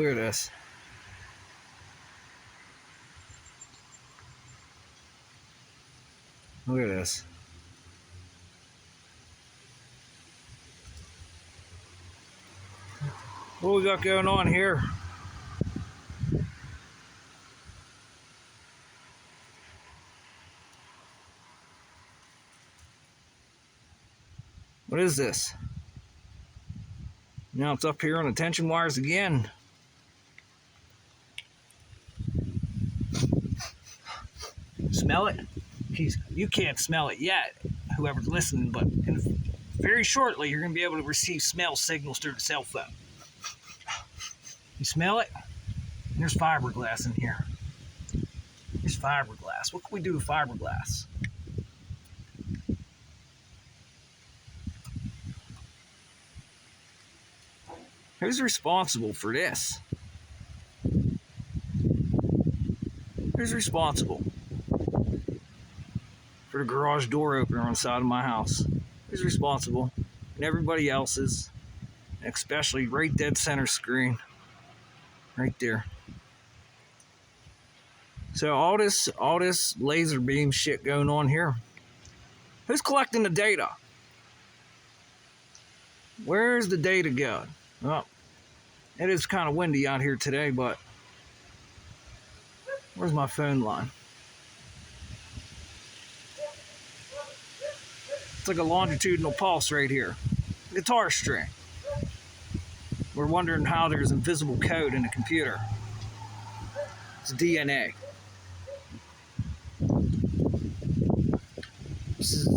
Look at this. Look at this. What we got going on here? What is this? Now it's up here on the tension wires again. Smell it? You can't smell it yet, whoever's listening, but very shortly you're going to be able to receive smell signals through the cell phone. You smell it? And there's fiberglass in here. There's fiberglass. What can we do with fiberglass? Who's responsible for this? Who's responsible for the garage door opener on the side of my house? Who's responsible? And everybody else's, especially right dead center screen. Right there. So all this laser beam shit going on here. Who's collecting the data? Where's the data going? Well, it is kind of windy out here today, but where's my phone line? It's like a longitudinal pulse right here. Guitar string. We're wondering how there's invisible code in a computer. It's DNA. This is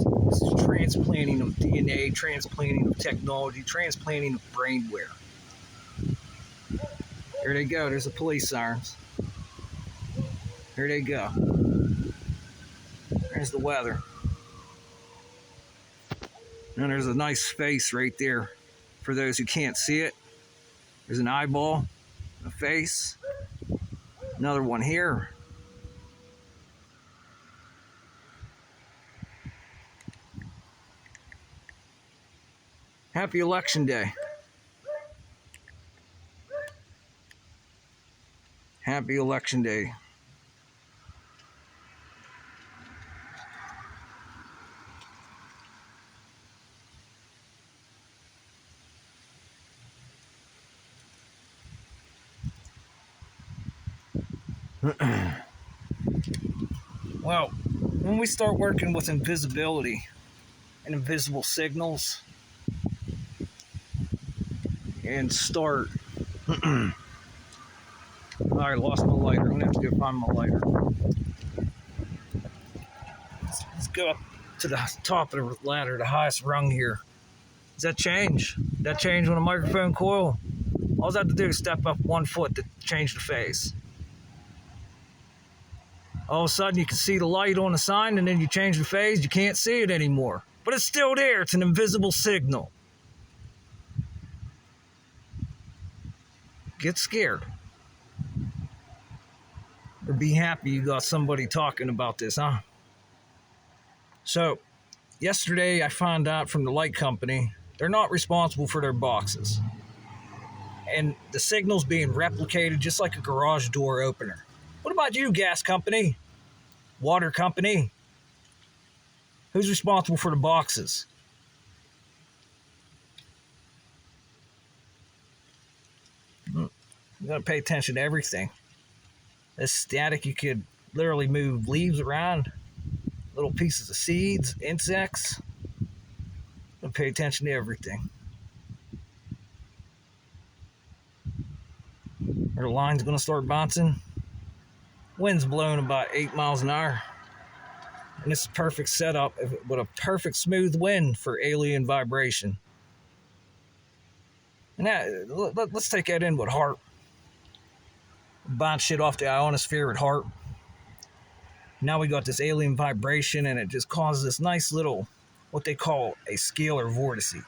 transplanting of DNA, transplanting of technology, transplanting of brainware. There they go. There's the police sirens. There they go. There's the weather. And there's a nice face right there for those who can't see it. There's an eyeball, a face, another one here. Happy Election Day. Happy Election Day. Well, when we start working with invisibility and invisible signals and start I lost my lighter. I'm gonna have to go find my lighter. Let's go up to the top of the ladder, the highest rung here. Does that change? Does that change on a microphone coil? All I have to do is step up 1 foot to change the phase. All of a sudden you can see the light on the sign, and then you change the phase, you can't see it anymore. But it's still there. It's an invisible signal. Get scared. Or be happy you got somebody talking about this, huh? So, yesterday I found out from the light company, they're not responsible for their boxes. And the signal's being replicated just like a garage door opener. What about you, gas company? Water company? Who's responsible for the boxes? You gotta pay attention to everything. This static, you could literally move leaves around, little pieces of seeds, insects. You pay attention to everything. Our line's gonna start bouncing. Wind's blowing about 8 miles an hour. And this is perfect setup with a perfect smooth wind for alien vibration. And that, let's take that in with heart. Bounce shit off the ionosphere with heart. Now we got this alien vibration, and it just causes this nice little, what they call a scalar vortice.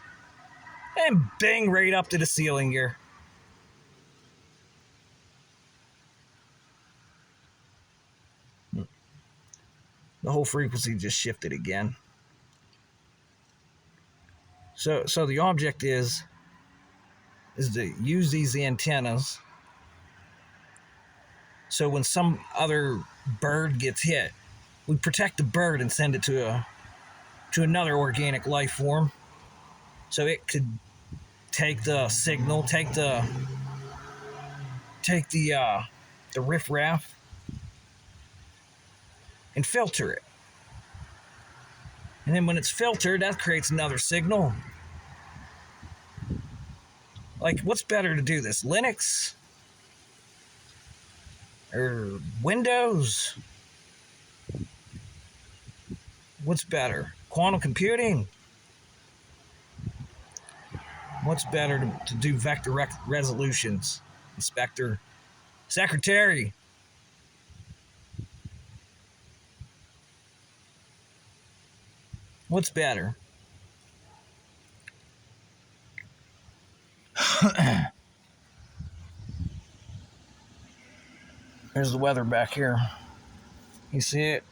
And bang, right up to the ceiling here. The whole frequency just shifted again. So the object is to use these antennas So when some other bird gets hit, we protect the bird and send it to another organic life form, so it could take the signal, take the riffraff and filter it. And then when it's filtered, that creates another signal. Like, what's better to do this? Linux? Or Windows? What's better? Quantum computing? What's better to do vector resolutions? Inspector? Secretary? What's better? There's the weather back here. You see it?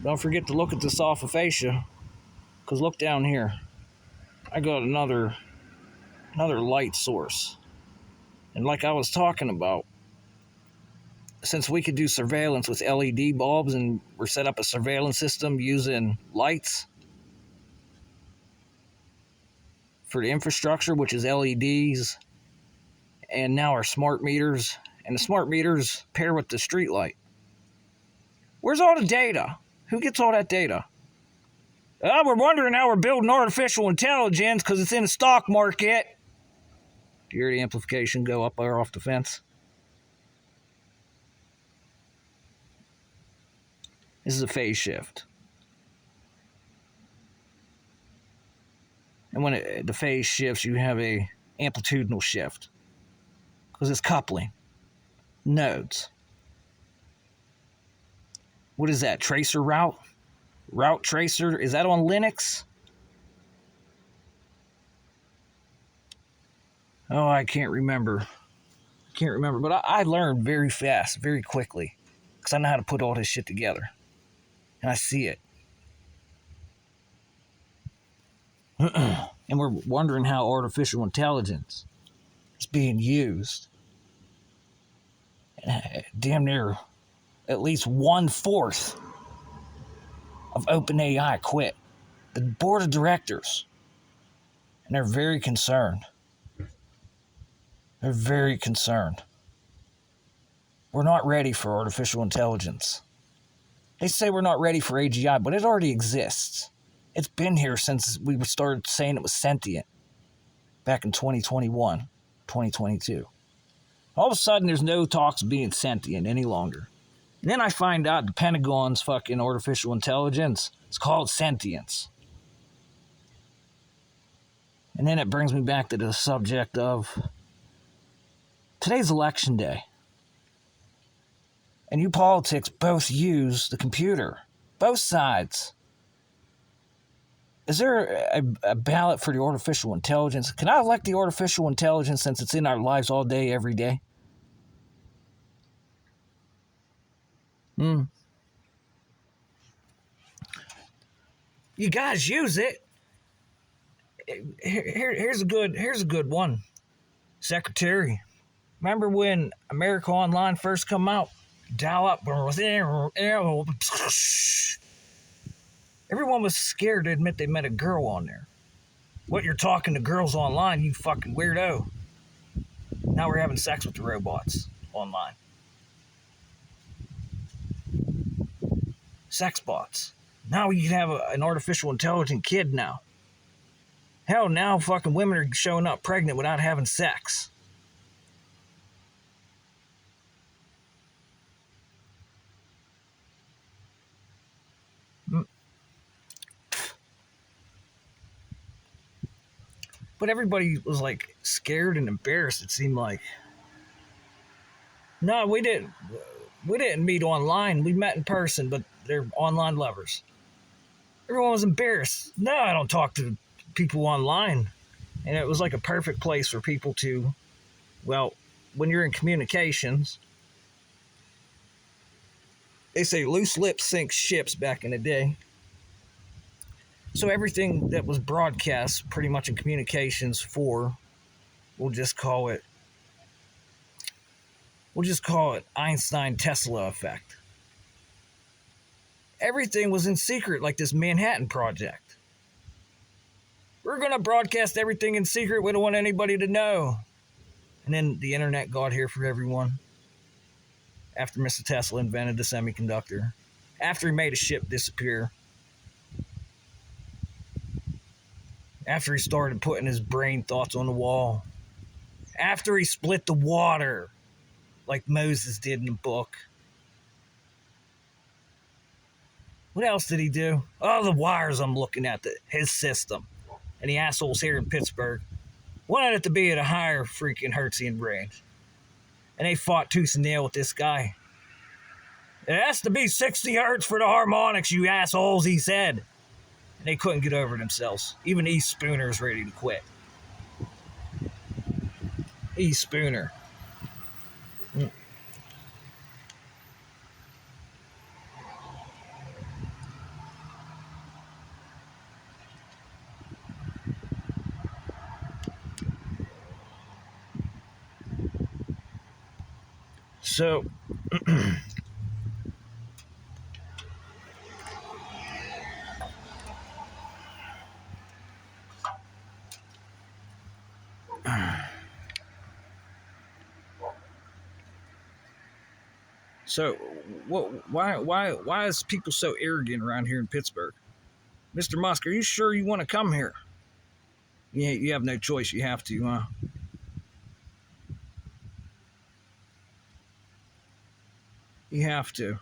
Don't forget to look at this off of fascia, because look down here. I got another light source. And like I was talking about, since we could do surveillance with LED bulbs and we're set up a surveillance system using lights for the infrastructure, which is LEDs, and now our smart meters, and the smart meters pair with the street light. Where's all the data? Who gets all that data? We're wondering how we're building artificial intelligence because it's in the stock market. Do you hear the amplification go up or off the fence? This is a phase shift. And when the phase shifts, you have a amplitudinal shift because it's coupling. Nodes. What is that? Tracer route? Route tracer? Is that on Linux? Oh, I can't remember. But I learned very fast, very quickly, because I know how to put all this shit together. And I see it. And we're wondering how artificial intelligence is being used. Damn near at least 1/4 of OpenAI quit. The board of directors. And they're very concerned. They're very concerned. We're not ready for artificial intelligence. They say we're not ready for AGI, but it already exists. It's been here since we started saying it was sentient back in 2021, 2022. All of a sudden, there's no talks of being sentient any longer. And then I find out the Pentagon's fucking artificial intelligence is called sentience. And then it brings me back to the subject of today's election day. And you politics both use the computer. Both sides. Is there a ballot for the artificial intelligence? Can I elect the artificial intelligence since it's in our lives all day, every day? You guys use it. Here's a good one. Secretary. Remember when America Online first come out? Dial up. Everyone was scared to admit they met a girl on there. What, you're talking to girls online, you fucking weirdo. Now we're having sex with the robots online. Sex bots. Now you can have an artificial intelligent kid now. Hell, now fucking women are showing up pregnant without having sex. But everybody was like scared and embarrassed, it seemed like. No, we didn't meet online. We met in person, but they're online lovers. Everyone was embarrassed. No, I don't talk to people online. And it was like a perfect place for people to, well, when you're in communications, they say loose lips sink ships back in the day. So everything that was broadcast pretty much in communications for, we'll We'll just call it Einstein-Tesla effect. Everything was in secret, like this Manhattan Project. We're going to broadcast everything in secret. We don't want anybody to know. And then the internet got here for everyone. After Mr. Tesla invented the semiconductor. After he made a ship disappear. After he started putting his brain thoughts on the wall. After he split the water, like Moses did in the book. What else did he do? Oh, the wires I'm looking at, his system. And the assholes here in Pittsburgh wanted it to be at a higher freaking Hertzian range. And they fought tooth and nail with this guy. It has to be 60 hertz for the harmonics, you assholes, he said. And they couldn't get over themselves. Even E. Spooner's ready to quit. E. Spooner. So, why is people so arrogant around here in Pittsburgh? Mr. Musk, are you sure you want to come here? Yeah, you have no choice. You have to, huh? You have to.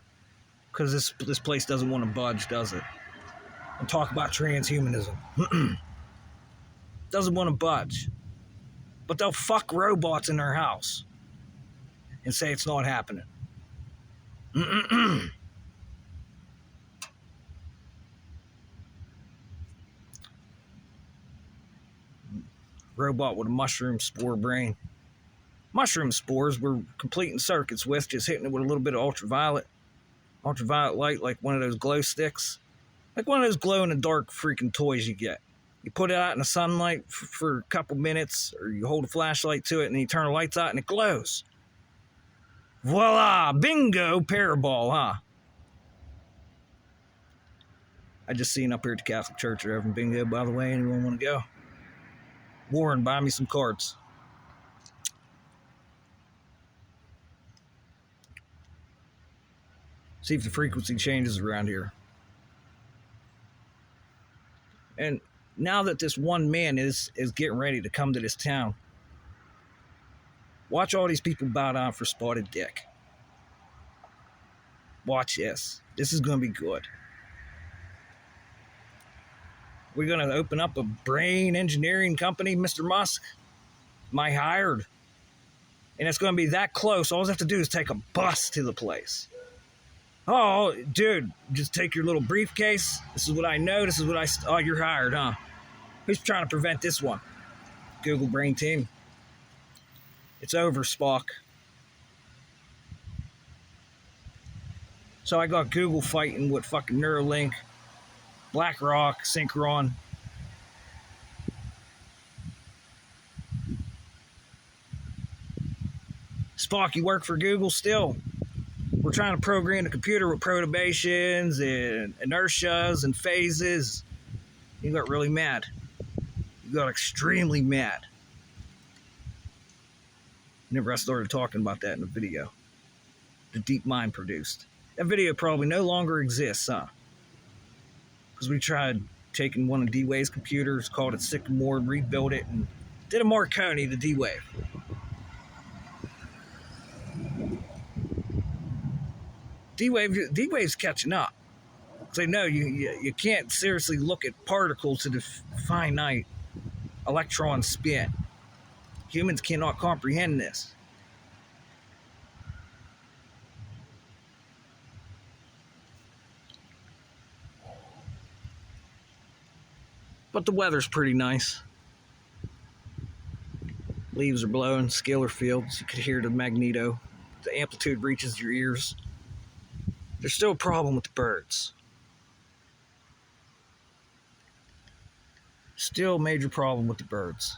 Because this place doesn't want to budge, does it? And talk about transhumanism. Doesn't want to budge. But they'll fuck robots in their house and say it's not happening. Robot with a mushroom spore brain. Mushroom spores we're completing circuits with, just hitting it with a little bit of ultraviolet light, like one of those glow sticks, like one of those glow in the dark freaking toys you get. You put it out in the sunlight for a couple minutes, or you hold a flashlight to it and you turn the lights out and it glows. Voila, bingo, parabol, huh? I just seen up here at the Catholic Church they're having bingo, by the way. Anyone want to go? Warren, buy me some cards. See if the frequency changes around here. And now that this one man is getting ready to come to this town, watch all these people bow down for Spotted Dick. Watch this. This is going to be good. We're going to open up a brain engineering company, Mr. Musk. My hired. And it's going to be that close. All I have to do is take a bus to the place. Oh, dude, just take your little briefcase. This is what I know. This is what oh, you're hired, huh? Who's trying to prevent this one? Google Brain Team. It's over, Spock. So I got Google fighting with fucking Neuralink, BlackRock, Synchron. Spock, you work for Google still? We're trying to program the computer with perturbations and inertias and phases. You got really mad. You got extremely mad. Whenever I started talking about that in the video. The DeepMind produced. That video probably no longer exists, huh? Because we tried taking one of D-Wave's computers, called it Sycamore, and rebuilt it, and did a Marconi to D-Wave. D-Wave's catching up. Because they know you can't seriously look at particles to the finite electron spin. Humans cannot comprehend this. But the weather's pretty nice. Leaves are blowing, scalar fields. You could hear the magneto. The amplitude reaches your ears. There's still a problem with the birds. Still a major problem with the birds.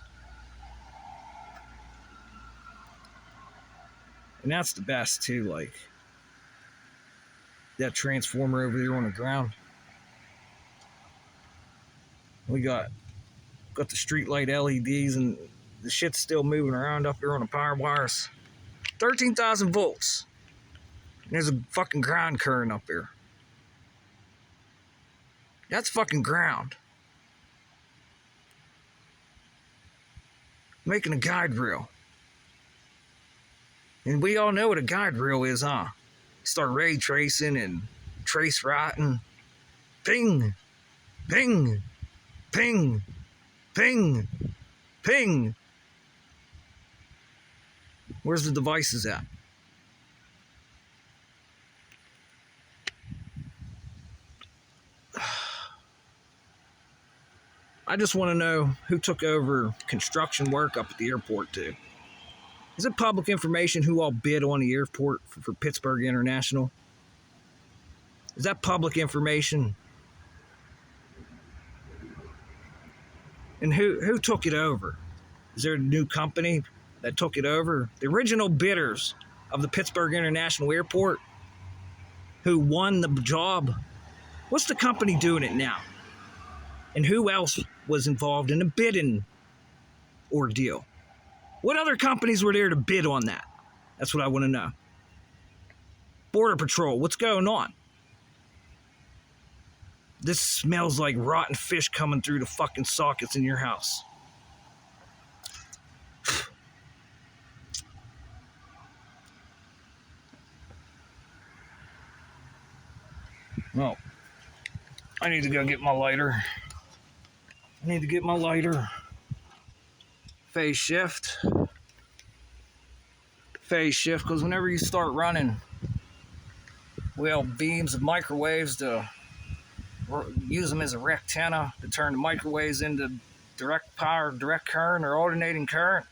And that's the best too, like that transformer over there on the ground. We got the streetlight LEDs and the shit's still moving around up there on the power wires. 13,000 volts. There's a fucking ground current up there. That's fucking ground. Making a guide rail. And we all know what a guide rail is, huh? Start ray tracing and trace writing. Ping, ping, ping, ping, ping. Where's the devices at? I just want to know who took over construction work up at the airport too. Is it public information who all bid on the airport for Pittsburgh International? Is that public information? And who took it over? Is there a new company that took it over? The original bidders of the Pittsburgh International Airport who won the job, what's the company doing it now? And who else was involved in the bidding ordeal? What other companies were there to bid on that? That's what I want to know. Border Patrol, what's going on? This smells like rotten fish coming through the fucking sockets in your house. Well, I need to go get my lighter. Phase shift, because whenever you start running, well, beams of microwaves to use them as a rectenna to turn the microwaves into direct power, direct current, or alternating current,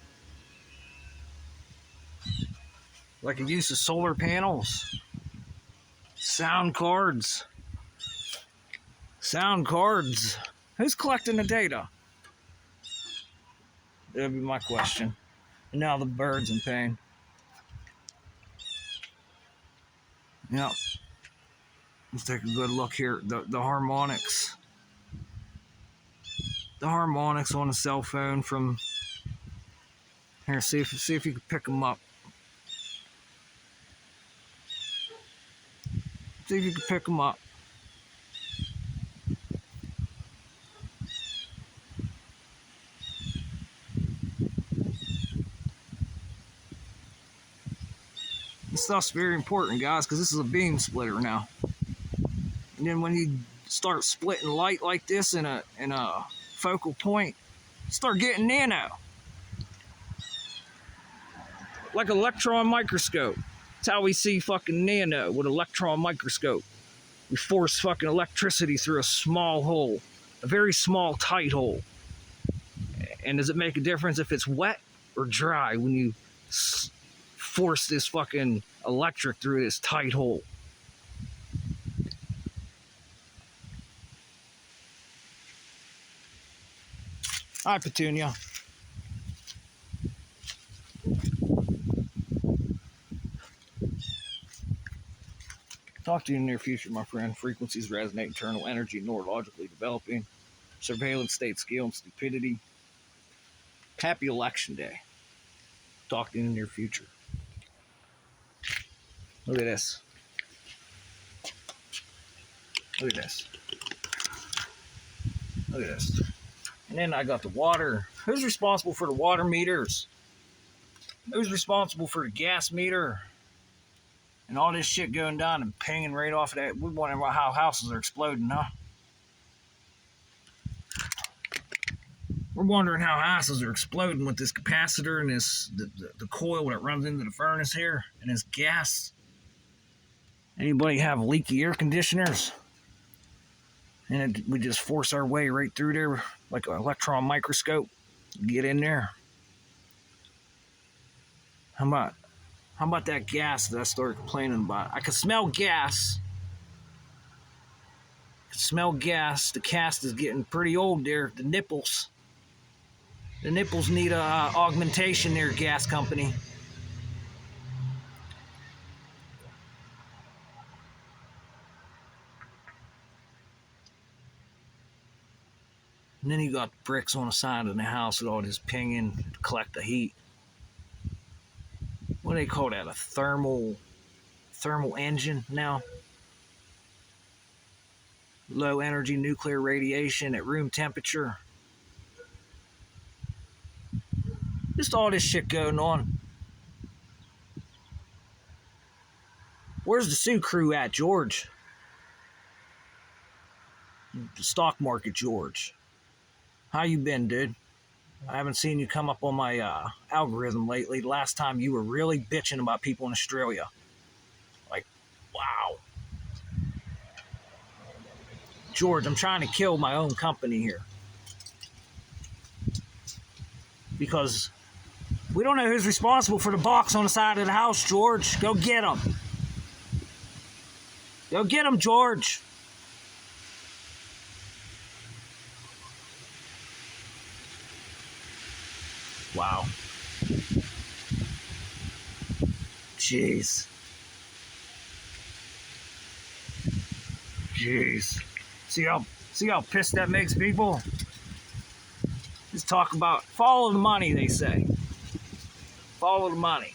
like the use of solar panels, sound cards. Who's collecting the data? That'd be my question. And now the bird's in pain. Yep. Let's take a good look here. The harmonics. The harmonics on a cell phone from here. See if you can pick them up. See if you can pick them up. This stuff's very important, guys, because this is a beam splitter now. And then when you start splitting light like this in a focal point, start getting nano. Like electron microscope. That's how we see fucking nano with electron microscope. We force fucking electricity through a small hole, a very small, tight hole. And does it make a difference if it's wet or dry when you force this fucking electric through this tight hole? Hi, Petunia. Talk to you in the near future, my friend. Frequencies resonate, internal energy, neurologically developing. Surveillance, state scale, and stupidity. Happy election day. Talk to you in the near future. Look at this. Look at this. Look at this. And then I got the water. Who's responsible for the water meters? Who's responsible for the gas meter? And all this shit going down and pinging right off of that. We wonder how houses are exploding, huh? We're wondering how houses are exploding with this capacitor and this the coil that runs into the furnace here and this gas. Anybody have leaky air conditioners? And we just force our way right through there like an electron microscope. Get in there. How about that gas that I started complaining about? I could smell gas. The cast is getting pretty old there. The nipples need a augmentation there, gas company. And then you got bricks on the side of the house with all this pinging to collect the heat. What do they call that? A thermal engine now? Low energy nuclear radiation at room temperature. Just all this shit going on. Where's the Sioux crew at, George? The stock market, George. How you been, dude? I haven't seen you come up on my algorithm lately. The last time you were really bitching about people in Australia. Like, wow. George, I'm trying to kill my own company here. Because we don't know who's responsible for the box on the side of the house, George. Go get them. Go get them, George. Wow. Jeez. See how pissed that makes people? Just talk about follow the money, they say. Follow the money.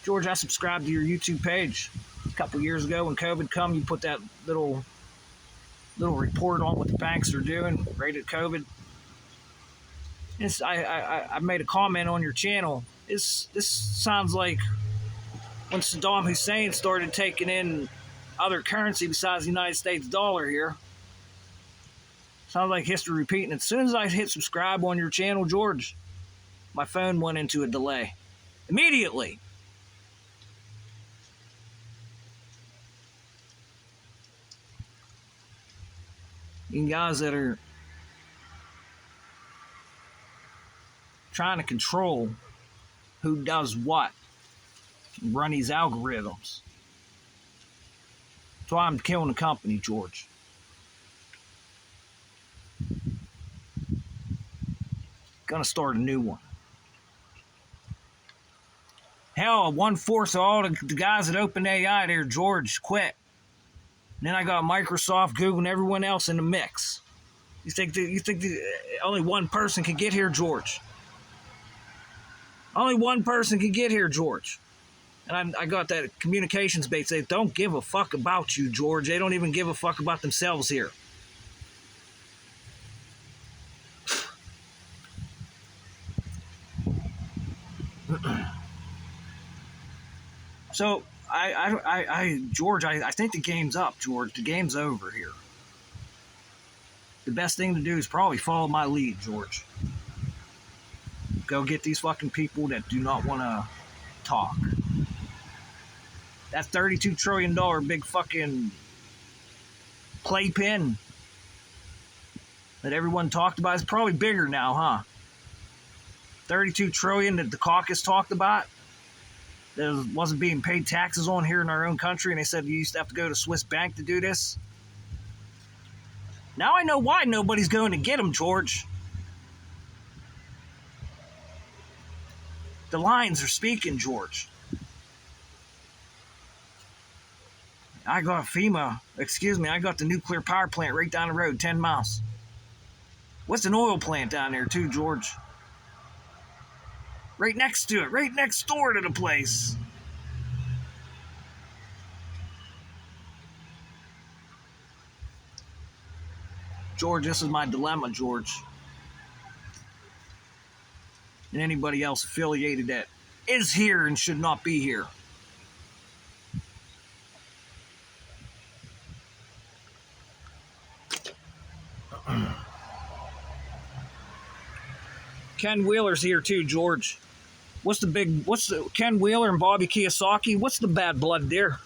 George, I subscribed to your YouTube page a couple years ago when COVID come. You put that little report on what the banks are doing, rated COVID. I made a comment on your channel. This sounds like when Saddam Hussein started taking in other currency besides the United States dollar here. Sounds like history repeating. As soon as I hit subscribe on your channel, George, my phone went into a delay. Immediately. You guys that are trying to control who does what, run these algorithms. That's why I'm killing the company, George. Gonna start a new one. Hell, 1/4 of all the guys at OpenAI there, George, quit. And then I got Microsoft, Google, and everyone else in the mix. You think only one person can get here, George? Only one person can get here, George. And I got that communications bait. They don't give a fuck about you, George. They don't even give a fuck about themselves here. So, George, I think the game's up, George. The game's over here. The best thing to do is probably follow my lead, George. Go get these fucking people that do not want to talk. That $32 trillion big fucking playpen that everyone talked about is probably bigger now, huh? 32 trillion that the caucus talked about that wasn't being paid taxes on here in our own country, and they said you used to have to go to Swiss bank to do this. Now I know why nobody's going to get them, George. The lines are speaking, George. I got I got the nuclear power plant right down the road, 10 miles. What's an oil plant down there too, George? Right next to it, right next door to the place. George, this is my dilemma, George. And anybody else affiliated that is here and should not be here. Ken Wheeler's here too, George. What's the Ken Wheeler and Bobby Kiyosaki? What's the bad blood there?